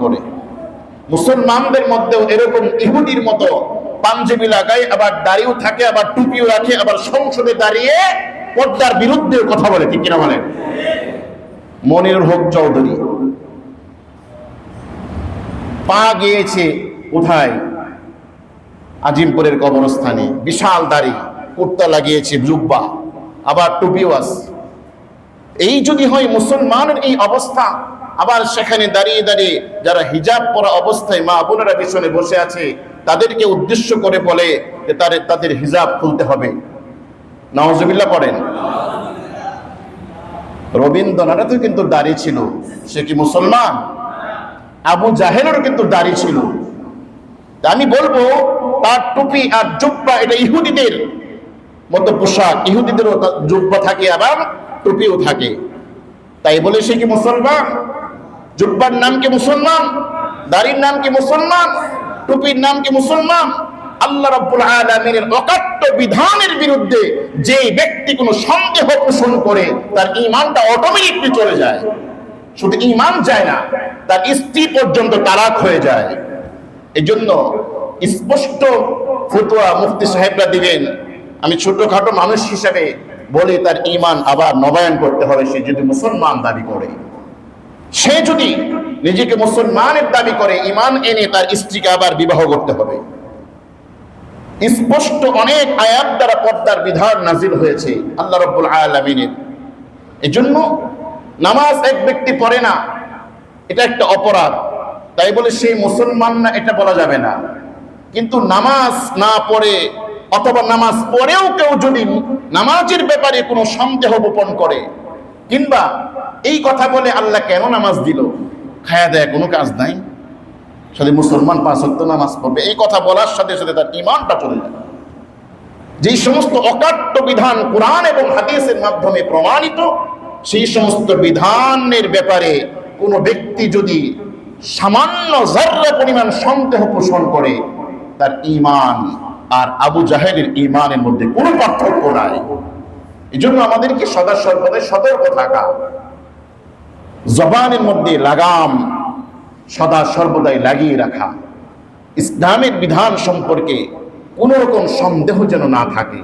করে মুসলমানদের মধ্যেও এরকম ইহুদির মতো পাঞ্জাবি লাগায়, আবার দাড়িও থাকে, আবার টুপিও রাখে, আবার সংসদে দাঁড়িয়ে পর্দার বিরুদ্ধে কথা বলে। ঠিক কিনা বলেন? মনিরুল হক চৌধুরী পা গিয়েছে কোথায়? আজিমপুরের কবরস্থানে। বিশাল দাড়ি, কুর্তা লাগিয়েছে, জুব্বা, আবার টুপিও আছে। এই যদি হয় মুসলমানের এই অবস্থা, আবার সেখানে দাঁড়িয়ে দাঁড়িয়ে যারা হিজাব পরা অবস্থায় মা বোনেরা পিছনে বসে আছে তাদেরকে উদ্দেশ্য করে বলে যে তাদের হিজাব খুলতে হবে। নাউজুবিল্লাহ পড়েন। রবীন্দ্রনাথও কিন্তু দাড়ি ছিল, সে কি মুসলমান? আবু জাহেলেরও কিন্তু দাড়ি ছিল। আমি বলবো তার টুপি আর জুব্বা এটা ইহুদিদের মতো পোশাক, ইহুদিদেরও জুব্বা থাকে আবার টুপিও থাকে, তাই বলে সে কি মুসলমান? জুব্বার নাম কি মুসলমান? দাড়ির নাম কি মুসলমান? টুপির নাম কি মুসলমান? আল্লাহ রাব্বুল আলামিনের অকাট্য বিধানের বিরুদ্ধে যে ব্যক্তি কোনো সন্দেহ পোষণ করে তার ঈমানটা অটোমেটিকলি চলে যায়। শুধু ঈমান যায় না, তার স্ত্রী পর্যন্ত তালাক হয়ে যায়। এজন্য স্পষ্ট ফতোয়া মুফতি সাহেবরা দিবেন। আমি ছোটখাটো মানুষ হিসেবে বলে তার ঈমান আবার নবায়ন করতে হবে। সে যদি মুসলমান দাবি করে, সে যদি নিজেকে মুসলমানের দাবি করে, ঈমান এনে তার স্ত্রীকে আবার বিবাহ করতে হবে। স্পষ্ট অনেক আয়াত দ্বারা পর্দার বিধান নাজিল হয়েছে আল্লাহ রাব্বুল আলামিনের। এজন্য নামাজ এক ব্যক্তি পড়ে না, এটা একটা অপরাধ, তাই বলে সেই মুসলমান না এটা বলা যাবে না। কিন্তু নামাজ না পড়ে অথবা নামাজ পড়েও কেউ যদি নামাজের ব্যাপারে কোনো সন্দেহ গোপন করে, কিংবা এই কথা বলে আল্লাহ কেন নামাজ দিল, খায়া দেয় কোনো কাজ নাই, সাথে মুসলমান 5 ওয়াক্ত নামাজ পড়বে, এই কথা বলার সাথে সাথে তার ঈমানটা চলে যায়। যেই সমস্ত অকাট্য বিধান কোরআন এবং হাদিসের মাধ্যমে প্রমাণিত, সেই সমস্ত বিধানের ব্যাপারে কোনো ব্যক্তি যদি সামান্য যাররা পরিমাণ সন্দেহ পোষণ করে, তার ঈমান আর আবু জাহেলের ঈমানের মধ্যে কোনো পার্থক্য নাই। এই জন্য আমাদেরকে সদা সর্বদাই সতর্ক থাকা, জবানের মধ্যে লাগাম সদা সর্বদাই লাগিয়ে রাখা, ইসলামের বিধান সম্পর্কে কোনো রকম সন্দেহ যেন না থাকে।